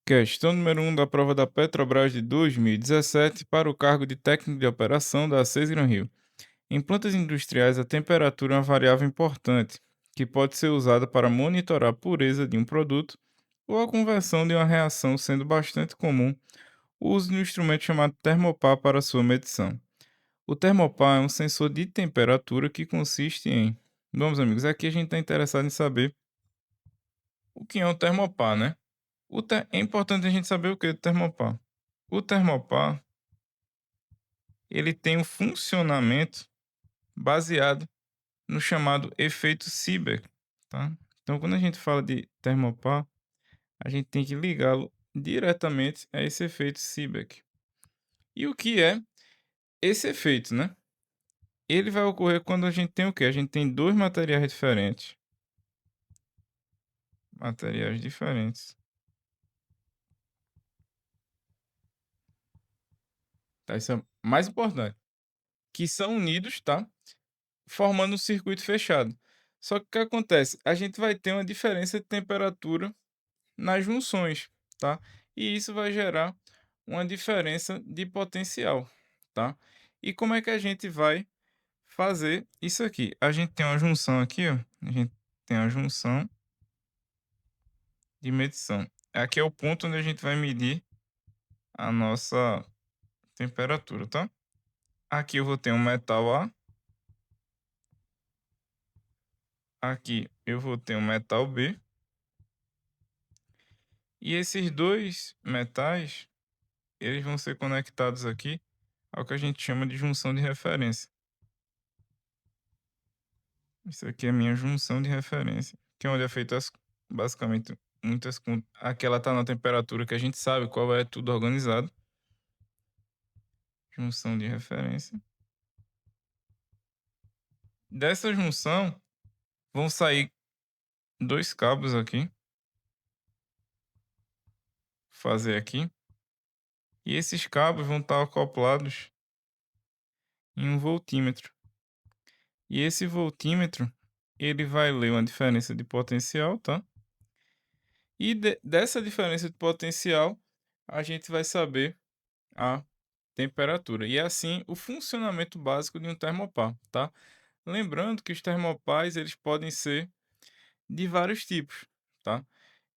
Questão número 1 da prova da Petrobras de 2017 para o cargo de técnico de operação da ACES Gran Rio. Em plantas industriais, a temperatura é uma variável importante, que pode ser usada para monitorar a pureza de um produto ou a conversão de uma reação, sendo bastante comum o uso de um instrumento chamado termopar para sua medição. O termopar é um sensor de temperatura que consiste em... Vamos, amigos, aqui a gente está interessado em saber o que é um termopar, né? É importante a gente saber o que é o termopar. O termopar, ele tem um funcionamento baseado no chamado efeito Seebeck, tá? Então, quando a gente fala de termopar, a gente tem que ligá-lo diretamente a esse efeito Seebeck. E o que é esse efeito, né? Ele vai ocorrer quando a gente tem o quê? A gente tem dois materiais diferentes. Materiais diferentes. Tá? Isso é mais importante. Que são unidos, tá? Formando um circuito fechado. Só que o que acontece? A gente vai ter uma diferença de temperatura nas junções, tá? E isso vai gerar uma diferença de potencial, tá? E como é que a gente vai fazer isso aqui? A gente tem uma junção aqui, ó. A gente tem uma junção de medição. Aqui é o ponto onde a gente vai medir a nossa temperatura, tá? Aqui eu vou ter um metal A. Aqui eu vou ter um metal B. E esses dois metais, eles vão ser conectados aqui ao que a gente chama de junção de referência. Isso aqui é a minha junção de referência, que é onde é feito basicamente muitas contas. Aqui ela está na temperatura que a gente sabe qual é tudo organizado. Junção de referência. Dessa junção vão sair dois cabos aqui. Fazer aqui. E esses cabos vão estar acoplados em um voltímetro. E esse voltímetro, ele vai ler uma diferença de potencial, tá? E dessa diferença de potencial, a gente vai saber a temperatura. E é assim o funcionamento básico de um termopar, tá? Lembrando que os termopais, eles podem ser de vários tipos, tá?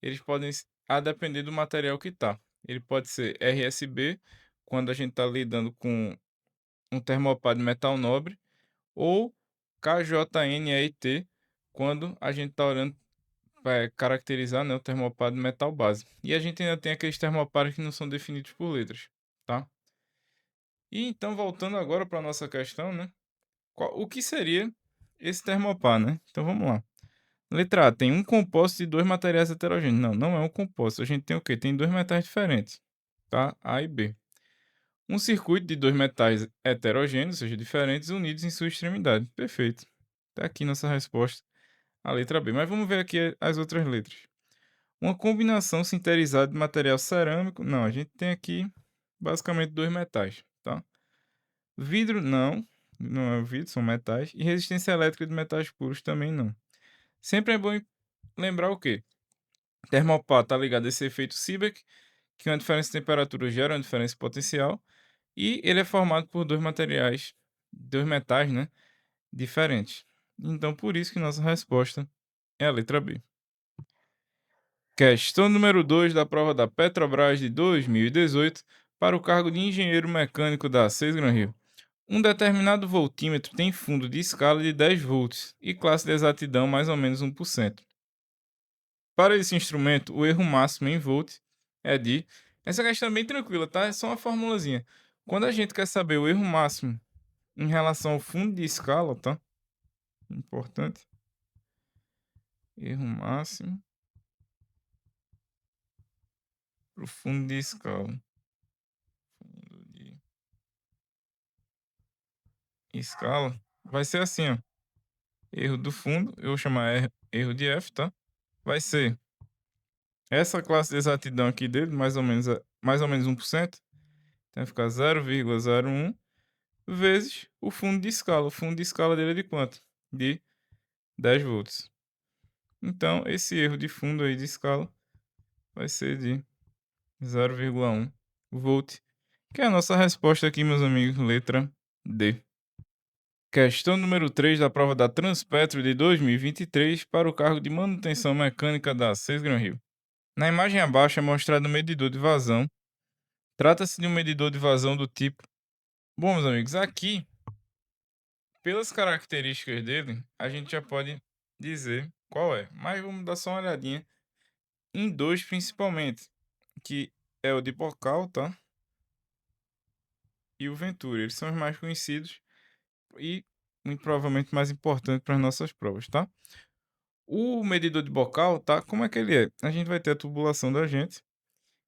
Eles podem, a depender do material que tá. Ele pode ser RSB, quando a gente está lidando com um termopar de metal nobre, ou KJNET, quando a gente está olhando para caracterizar, né, o termopar de metal base. E a gente ainda tem aqueles termopares que não são definidos por letras, tá? E então, voltando agora para nossa questão, né? O que seria esse termopar, né? Então vamos lá. Letra A, tem um composto de dois materiais heterogêneos. Não, não é um composto. A gente tem o quê? Tem dois metais diferentes, tá? A e B. Um circuito de dois metais heterogêneos, ou seja, diferentes, unidos em sua extremidade. Perfeito. Tá aqui nossa resposta, a letra B. Mas vamos ver aqui as outras letras. Uma combinação sinterizada de material cerâmico. Não, a gente tem aqui basicamente dois metais, tá? Vidro, não. Não é vidro, são metais. E resistência elétrica de metais puros também não. Sempre é bom lembrar o quê? Termopar está ligado a esse efeito Seebeck, que uma diferença de temperatura gera uma diferença potencial. E ele é formado por dois materiais, dois metais, né? Diferentes. Então, por isso que nossa resposta é a letra B. Questão número 2 da prova da Petrobras de 2018 para o cargo de engenheiro mecânico da ACES Gran Rio. Um determinado voltímetro tem fundo de escala de 10 volts e classe de exatidão mais ou menos 1%. Para esse instrumento, o erro máximo em volt é de... Essa questão é bem tranquila, tá? É só uma formulazinha. Quando a gente quer saber o erro máximo em relação ao fundo de escala, tá? Importante. Erro máximo para o fundo de escala. Fundo de escala vai ser assim, ó. Erro do fundo, eu vou chamar erro de F, tá? Vai ser essa classe de exatidão aqui dele, mais ou menos 1%. Então vai ficar 0,01 vezes o fundo de escala. O fundo de escala dele é de quanto? De 10 volts. Então, esse erro de fundo aí de escala vai ser de 0,1 volt, que é a nossa resposta aqui, meus amigos, letra D. Questão número 3 da prova da Transpetro de 2023 para o cargo de manutenção mecânica da Sesgran Rio. Na imagem abaixo é mostrado um medidor de vazão. Trata-se de um medidor de vazão do tipo... Bom, meus amigos, aqui, pelas características dele, a gente já pode dizer qual é. Mas vamos dar só uma olhadinha em dois principalmente, que é o de Bocal, tá? E o Venturi. Eles são os mais conhecidos e muito provavelmente mais importantes para as nossas provas, tá? O medidor de Bocal, tá? Como é que ele é? A gente vai ter a tubulação da gente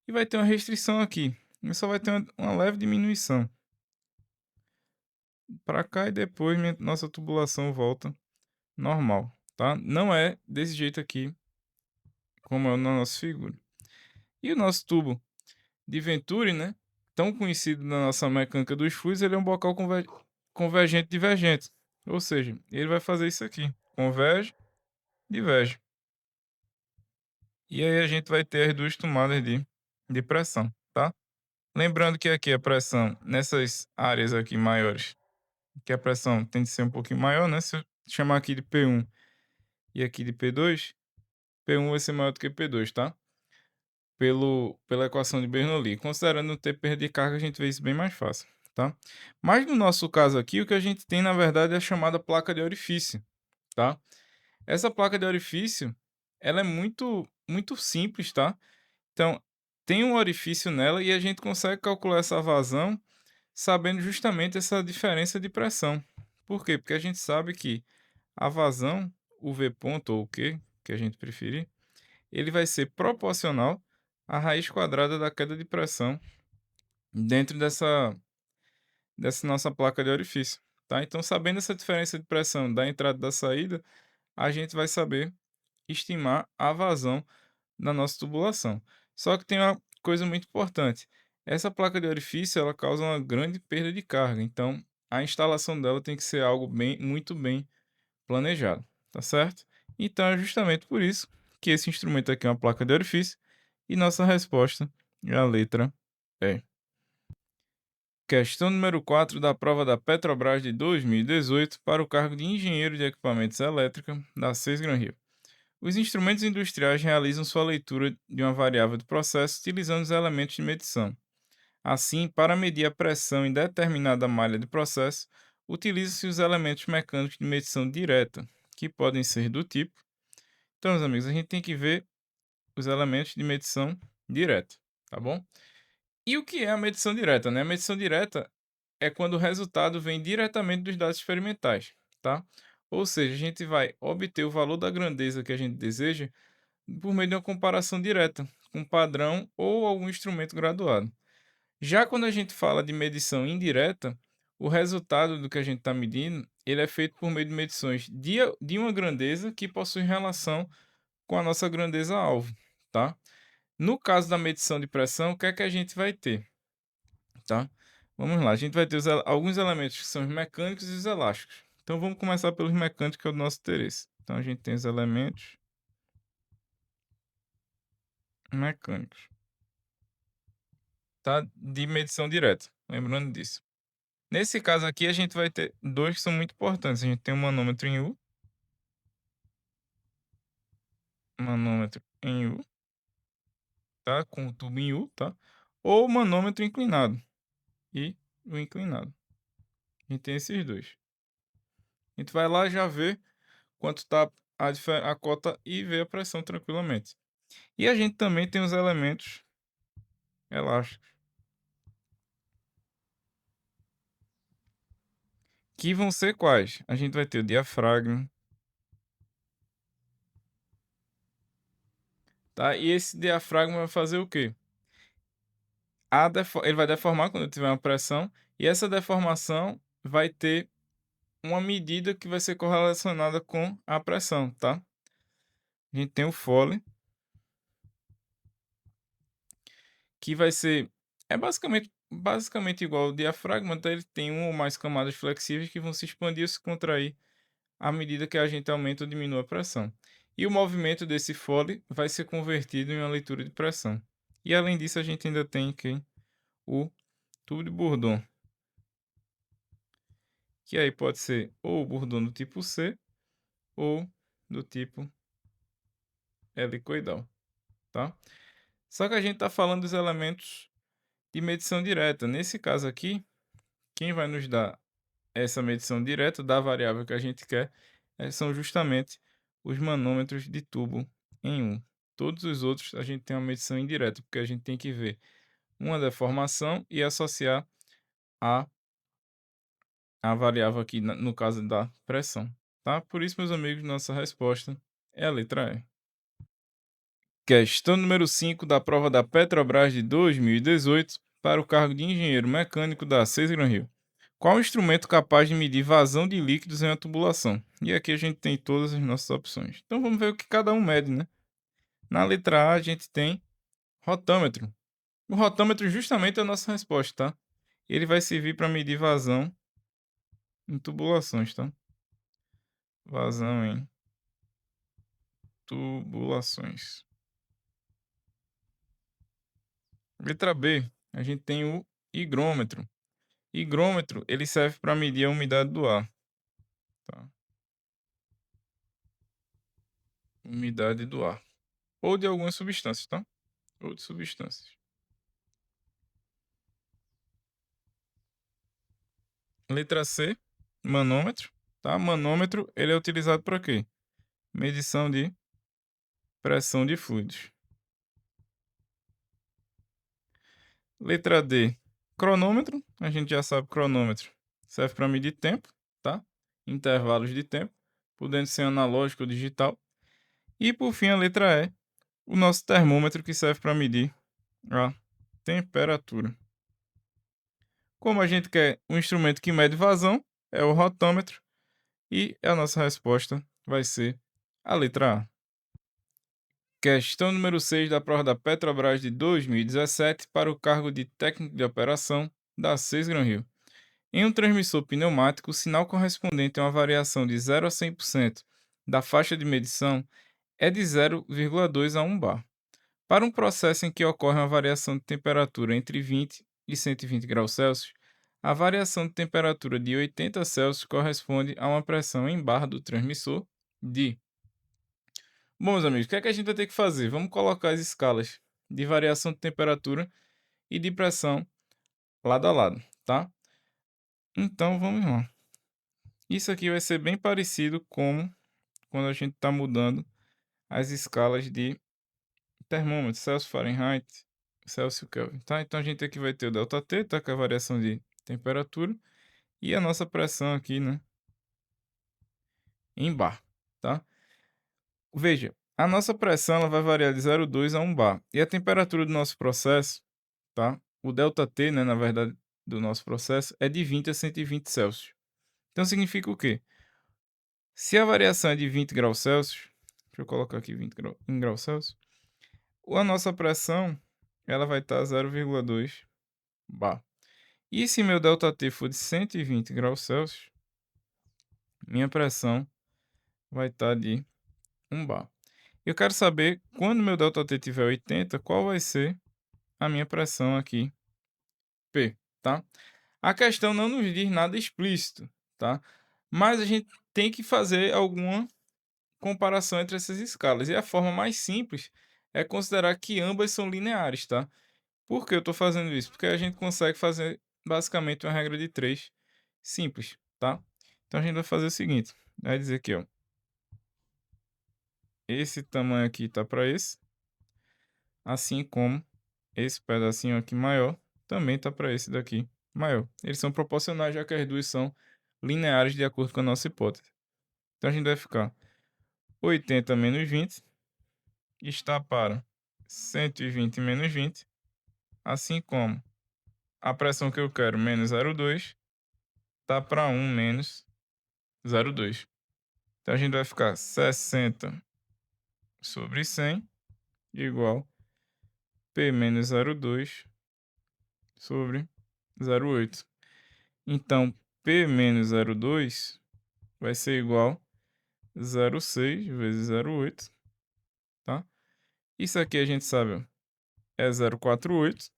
e vai ter uma restrição aqui. E só vai ter uma leve diminuição para cá e depois nossa tubulação volta normal, tá? Não é desse jeito aqui como é na nossa figura. E o nosso tubo de Venturi, né? Tão conhecido na nossa mecânica dos fluidos, ele é um bocal convergente divergente. Ou seja, ele vai fazer isso aqui: converge, diverge. E aí a gente vai ter as duas tomadas de pressão, tá? Lembrando que aqui a pressão nessas áreas aqui maiores, que a pressão tem de ser um pouquinho maior, né? Se eu chamar aqui de P1 e aqui de P2, P1 vai ser maior do que P2, tá? Pela equação de Bernoulli. Considerando não ter perda de carga, a gente vê isso bem mais fácil, tá? Mas no nosso caso aqui, o que a gente tem, na verdade, é a chamada placa de orifício, tá? Essa placa de orifício, ela é muito simples, tá? Então, tem um orifício nela e a gente consegue calcular essa vazão sabendo justamente essa diferença de pressão. Por quê? Porque a gente sabe que a vazão, o V ponto ou o Q, que a gente preferir, ele vai ser proporcional à raiz quadrada da queda de pressão dentro dessa nossa placa de orifício, tá? Então, sabendo essa diferença de pressão da entrada e da saída, a gente vai saber estimar a vazão na nossa tubulação. Só que tem uma coisa muito importante. Essa placa de orifício, ela causa uma grande perda de carga, então a instalação dela tem que ser algo muito bem planejado, tá certo? Então é justamente por isso que esse instrumento aqui é uma placa de orifício e nossa resposta é a letra E. Questão número 4 da prova da Petrobras de 2018 para o cargo de engenheiro de equipamentos elétricos da Sesgran Rio. Os instrumentos industriais realizam sua leitura de uma variável do processo utilizando os elementos de medição. Assim, para medir a pressão em determinada malha de processo, utilizam-se os elementos mecânicos de medição direta, que podem ser do tipo. Então, meus amigos, a gente tem que ver os elementos de medição direta, tá bom? E o que é a medição direta, né? A medição direta é quando o resultado vem diretamente dos dados experimentais, tá? Ou seja, a gente vai obter o valor da grandeza que a gente deseja por meio de uma comparação direta com um padrão ou algum instrumento graduado. Já quando a gente fala de medição indireta, o resultado do que a gente está medindo, ele é feito por meio de medições de uma grandeza que possui relação com a nossa grandeza alvo, tá? No caso da medição de pressão, o que é que a gente vai ter, tá? Vamos lá, a gente vai ter alguns elementos que são os mecânicos e os elásticos. Então vamos começar pelos mecânicos, que é o nosso interesse. Então a gente tem os elementos mecânicos, tá? De medição direta, lembrando disso. Nesse caso aqui, a gente vai ter dois que são muito importantes. A gente tem o manômetro em U, manômetro em U, tá? Com o tubo em U, tá? Ou manômetro inclinado e o inclinado. A gente tem esses dois. A gente vai lá já ver quanto tá a cota e ver a pressão tranquilamente. E a gente também tem os elementos elásticos, que vão ser quais? A gente vai ter o diafragma, tá? E esse diafragma vai fazer o quê? Ele vai deformar quando tiver uma pressão, e essa deformação vai ter uma medida que vai ser correlacionada com a pressão, tá? A gente tem o Foley, que vai ser basicamente igual ao diafragma, tá? Ele tem uma ou mais camadas flexíveis que vão se expandir ou se contrair à medida que a gente aumenta ou diminui a pressão. E o movimento desse Foley vai ser convertido em uma leitura de pressão. E além disso, a gente ainda tem aqui o tubo de Bourdon, que aí pode ser ou o Bourdon do tipo C ou do tipo helicoidal, tá? Só que a gente está falando dos elementos de medição direta. Nesse caso aqui, quem vai nos dar essa medição direta da variável que a gente quer são justamente os manômetros de tubo em um. Todos os outros a gente tem uma medição indireta, porque a gente tem que ver uma deformação e associar a, a variável aqui, no caso da pressão. Tá? Por isso, meus amigos, nossa resposta é a letra E. Questão número 5 da prova da Petrobras de 2018 para o cargo de engenheiro mecânico da Gran Rio. Qual o instrumento capaz de medir vazão de líquidos em uma tubulação? E aqui a gente tem todas as nossas opções. Então vamos ver o que cada um mede, né? Na letra A a gente tem rotâmetro. O rotâmetro justamente é a nossa resposta, tá? Ele vai servir para medir vazão em tubulações, tá? Vazão em tubulações. Letra B, a gente tem o higrômetro. Higrômetro, ele serve para medir a umidade do ar, tá? Umidade do ar. Ou de algumas substâncias, tá? Ou de substâncias. Letra C, manômetro, tá? Manômetro, ele é utilizado para quê? Medição de pressão de fluidos. Letra D, cronômetro. A gente já sabe que cronômetro serve para medir tempo, tá? Intervalos de tempo, podendo ser analógico ou digital. E por fim, a letra E, o nosso termômetro que serve para medir a temperatura. Como a gente quer um instrumento que mede vazão, é o rotômetro. E a nossa resposta vai ser a letra A. Questão número 6 da prova da Petrobras de 2017 para o cargo de técnico de operação da Gran Rio. Em um transmissor pneumático, o sinal correspondente a uma variação de 0 a 100% da faixa de medição é de 0,2 a 1 bar. Para um processo em que ocorre uma variação de temperatura entre 20 e 120 graus Celsius, a variação de temperatura de 80 Celsius corresponde a uma pressão em barra do transmissor de. Bom, meus amigos, o que é que a gente vai ter que fazer? Vamos colocar as escalas de variação de temperatura e de pressão lado a lado, tá? Então vamos lá. Isso aqui vai ser bem parecido com quando a gente está mudando as escalas de termômetro, Celsius, Fahrenheit, Celsius, Kelvin, tá? Então a gente aqui vai ter o ΔT, tá? Que é a variação de temperatura, e a nossa pressão aqui, né? Em bar, tá? Veja, a nossa pressão ela vai variar de 0,2 a 1 bar. E a temperatura do nosso processo, tá? O ΔT, né, na verdade, do nosso processo é de 20 a 120 Celsius. Então significa o quê? Se a variação é de 20 graus Celsius, deixa eu colocar aqui 20 em graus Celsius, a nossa pressão ela vai estar 0,2 bar. E se meu ΔT for de 120 graus Celsius, minha pressão vai estar de 1 bar. Eu quero saber, quando meu ΔT tiver 80, qual vai ser a minha pressão aqui, P, tá? A questão não nos diz nada explícito, tá? Mas a gente tem que fazer alguma comparação entre essas escalas. E a forma mais simples é considerar que ambas são lineares, tá? Por que eu estou fazendo isso? Porque a gente consegue fazer basicamente uma regra de 3 simples, tá? Então a gente vai fazer o seguinte, vai dizer aqui, ó, esse tamanho aqui tá para esse, assim como esse pedacinho aqui maior também tá para esse daqui maior. Eles são proporcionais, já que as duas são lineares de acordo com a nossa hipótese. Então a gente vai ficar 80 menos 20 está para 120 menos 20, assim como a pressão que eu quero menos 0,2 tá para 1 menos 0,2. Então a gente vai ficar 60 sobre 100 igual P menos 0,2 sobre 0,8. Então P menos 0,2 vai ser igual a 0,6 vezes 0,8, tá? Isso aqui a gente sabe, ó, é 0,48.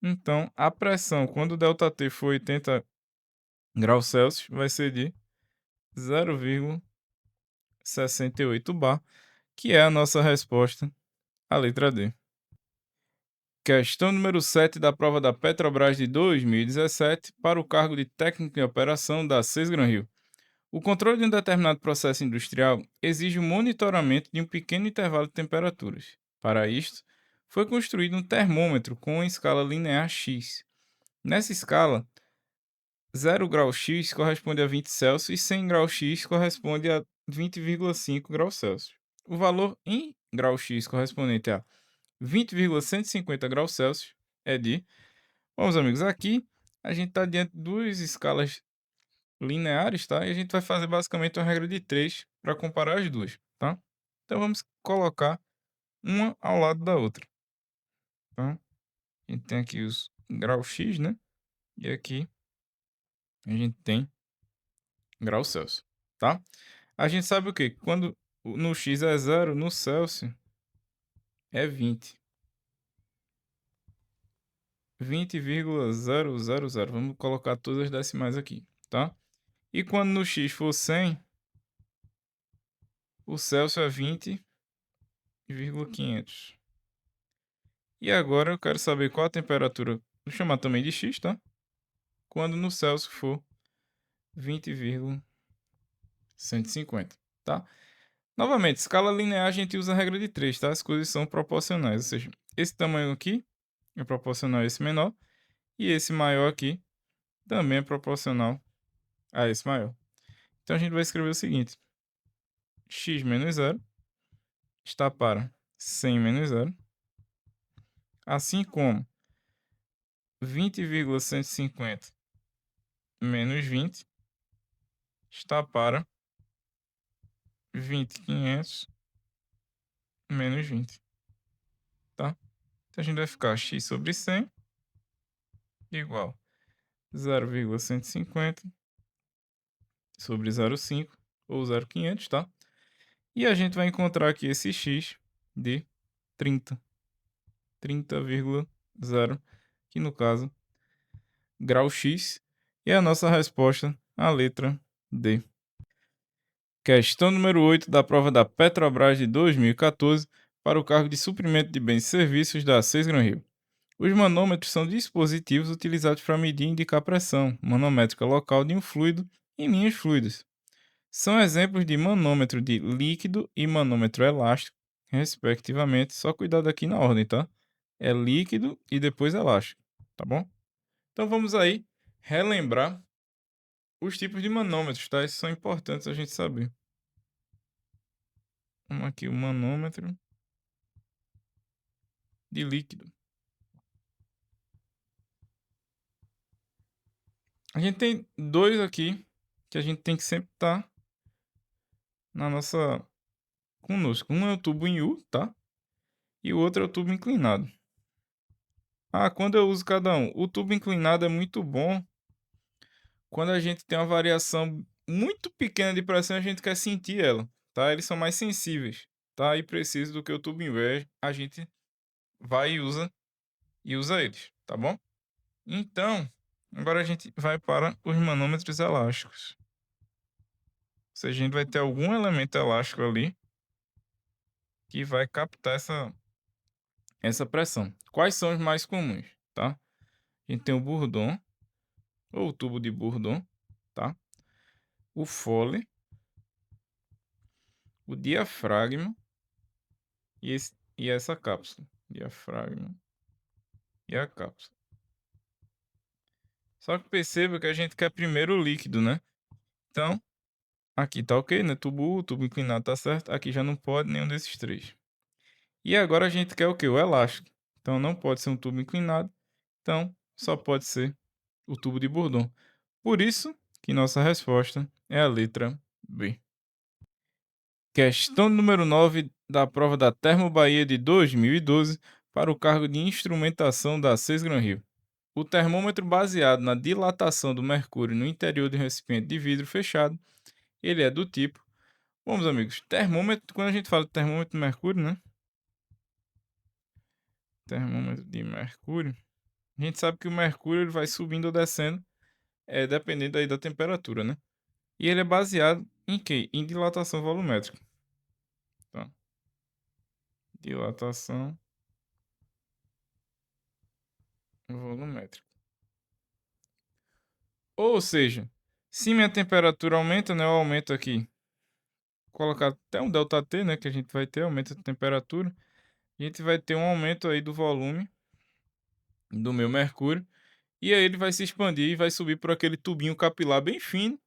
Então, a pressão, quando o ΔT for 80 graus Celsius, vai ser de 0,68 bar, que é a nossa resposta à letra D. Questão número 7 da prova da Petrobras de 2017 para o cargo de técnico em operação da Sesgran Rio. O controle de um determinado processo industrial exige o monitoramento de um pequeno intervalo de temperaturas. Para isto, foi construído um termômetro com uma escala linear X. Nessa escala, 0 grau X corresponde a 20 Celsius e 100 graus X corresponde a 20,5 graus Celsius. O valor em grau X correspondente a 20,150 graus Celsius é de... Bom, meus amigos, aqui a gente está diante de duas escalas lineares, tá? E a gente vai fazer basicamente uma regra de 3 para comparar as duas, tá? Então vamos colocar uma ao lado da outra, tá? A gente tem aqui os graus X, né? E aqui a gente tem graus Celsius, tá? A gente sabe o quê? Quando no X é 0, no Celsius é 20. 20,000. Vamos colocar todas as decimais aqui, tá? E quando no X for 100, o Celsius é 20,500. E agora eu quero saber qual a temperatura, vou chamar também de X, tá? Quando no Celsius for 20,150, tá? Novamente, escala linear a gente usa a regra de 3, tá? As coisas são proporcionais, ou seja, esse tamanho aqui é proporcional a esse menor e esse maior aqui também é proporcional a esse maior. Então a gente vai escrever o seguinte: x menos 0 está para 100 menos 0, assim como 20,150 menos 20 está para 20,500 menos 20, tá? Então a gente vai ficar x sobre 100 igual 0,150 sobre 0,5 ou 0,500, tá? E a gente vai encontrar aqui esse x de 30,0, que no caso, grau X, e a nossa resposta, a letra D. Questão número 8 da prova da Petrobras de 2014 para o cargo de suprimento de bens e serviços da Sesgran Rio. Os manômetros são dispositivos utilizados para medir e indicar a pressão manométrica local de um fluido em linhas fluidas. São exemplos de manômetro de líquido e manômetro elástico, respectivamente. Só cuidado aqui na ordem, tá? É líquido e depois elástico, tá bom? Então vamos aí relembrar os tipos de manômetros, tá? Esses são importantes a gente saber. Vamos aqui, o manômetro de líquido. A gente tem dois aqui que a gente tem que sempre estar na nossa conosco. Um é o tubo em U, tá? E o outro é o tubo inclinado. Ah, quando eu uso cada um? O tubo inclinado é muito bom quando a gente tem uma variação muito pequena de pressão, a gente quer sentir ela, tá? Eles são mais sensíveis, tá? E preciso do que o tubo em V, a gente vai e usa eles, tá bom? Então, agora a gente vai para os manômetros elásticos. Ou seja, a gente vai ter algum elemento elástico ali que vai captar essa pressão. Quais são os mais comuns, tá? A gente tem o Bourdon, ou o tubo de Bourdon, tá? O Foley, o diafragma e essa cápsula. Diafragma e a cápsula. Só que perceba que a gente quer primeiro o líquido, né? Então, aqui tá ok, né? Tubo U, tubo inclinado tá certo. Aqui já não pode nenhum desses três. E agora a gente quer o quê? O elástico. Então não pode ser um tubo inclinado. Então só pode ser o tubo de Bourdon. Por isso que nossa resposta é a letra B. Questão número 9 da prova da Termo Bahia de 2012 para o cargo de instrumentação da Sesgran Rio. O termômetro baseado na dilatação do mercúrio no interior de um recipiente de vidro fechado, ele é do tipo... Bom, meus amigos, termômetro, quando a gente fala de termômetro de mercúrio, né? termômetro de mercúrio. A gente sabe que o mercúrio ele vai subindo ou descendo, dependendo aí da temperatura, né? E ele é baseado em quê? Em dilatação volumétrica, tá? Dilatação volumétrica. Ou seja, se minha temperatura aumenta, né? Eu aumento aqui, colocar até um ΔT, né? Que a gente vai ter, aumento a temperatura. A gente vai ter um aumento aí do volume do meu mercúrio. E aí ele vai se expandir e vai subir por aquele tubinho capilar bem fino.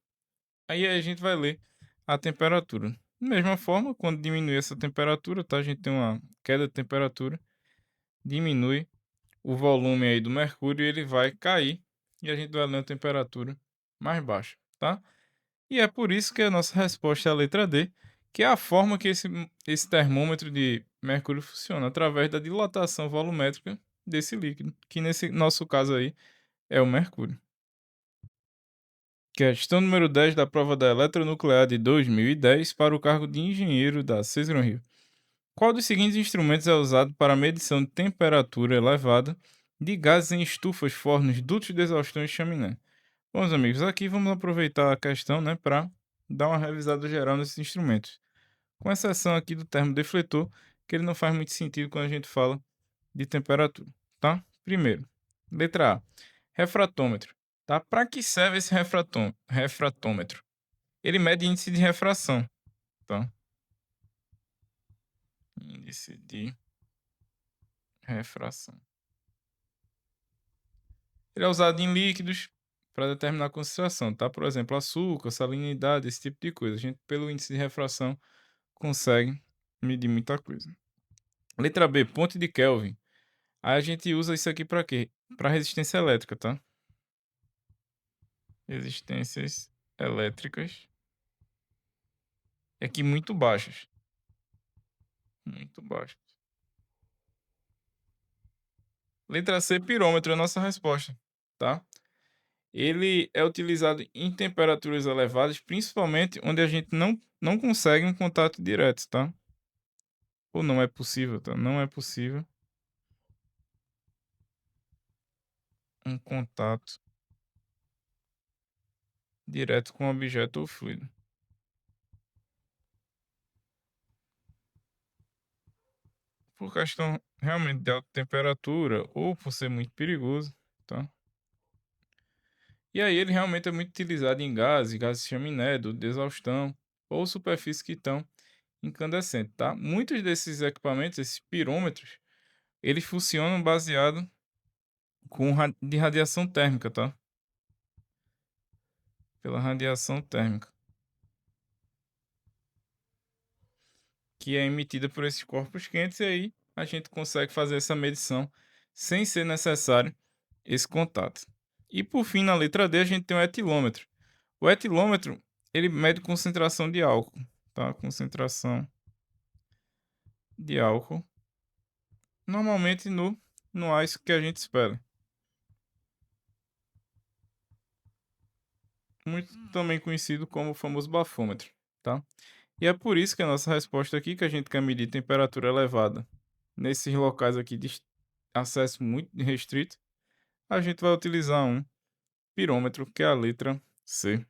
Aí a gente vai ler a temperatura. Da mesma forma, quando diminui essa temperatura, tá? A gente tem uma queda de temperatura, diminui o volume aí do mercúrio e ele vai cair e a gente vai ler uma temperatura mais baixa, tá? E é por isso que a nossa resposta é a letra D, que é a forma que esse termômetro de mercúrio funciona, através da dilatação volumétrica desse líquido, que nesse nosso caso aí é o mercúrio. Questão número 10 da prova da Eletronuclear de 2010 para o cargo de engenheiro da Cesgron Rio. Qual dos seguintes instrumentos é usado para a medição de temperatura elevada de gases em estufas, fornos, dutos de exaustão e chaminé? Bom, meus amigos, aqui vamos aproveitar a questão, né, para dar uma revisada geral nesses instrumentos. Com exceção aqui do termo defletor, que ele não faz muito sentido quando a gente fala de temperatura, tá? Primeiro, letra A, refratômetro, tá? Para que serve esse refratômetro? Ele mede índice de refração, tá? Índice de refração. Ele é usado em líquidos para determinar a concentração, tá? Por exemplo, açúcar, salinidade, esse tipo de coisa. A gente, pelo índice de refração, consegue medir muita coisa. Letra B, ponte de Kelvin. Aí a gente usa isso aqui para quê? Para resistência elétrica, tá? Resistências elétricas aqui muito baixas. Muito baixas. Letra C, pirômetro é a nossa resposta, tá? Ele é utilizado em temperaturas elevadas, principalmente onde a gente não consegue um contato direto, tá? Ou não é possível, tá? Não é possível um contato direto com objeto ou fluido. Por questão realmente de alta temperatura ou por ser muito perigoso, tá? E aí ele realmente é muito utilizado em gases chaminé, do de exaustão ou superfícies que estão incandescentes, tá? Muitos desses equipamentos, esses pirômetros, eles funcionam baseado de radiação térmica, tá? Pela radiação térmica, que é emitida por esses corpos quentes, e aí a gente consegue fazer essa medição sem ser necessário esse contato. E por fim, na letra D, a gente tem o etilômetro. O etilômetro, ele mede concentração de álcool, tá? Concentração de álcool, normalmente no ar que a gente espera. Muito também conhecido como o famoso bafômetro, tá? E é por isso que a nossa resposta aqui, que a gente quer medir temperatura elevada nesses locais aqui de acesso muito restrito, a gente vai utilizar um pirômetro, que é a letra C.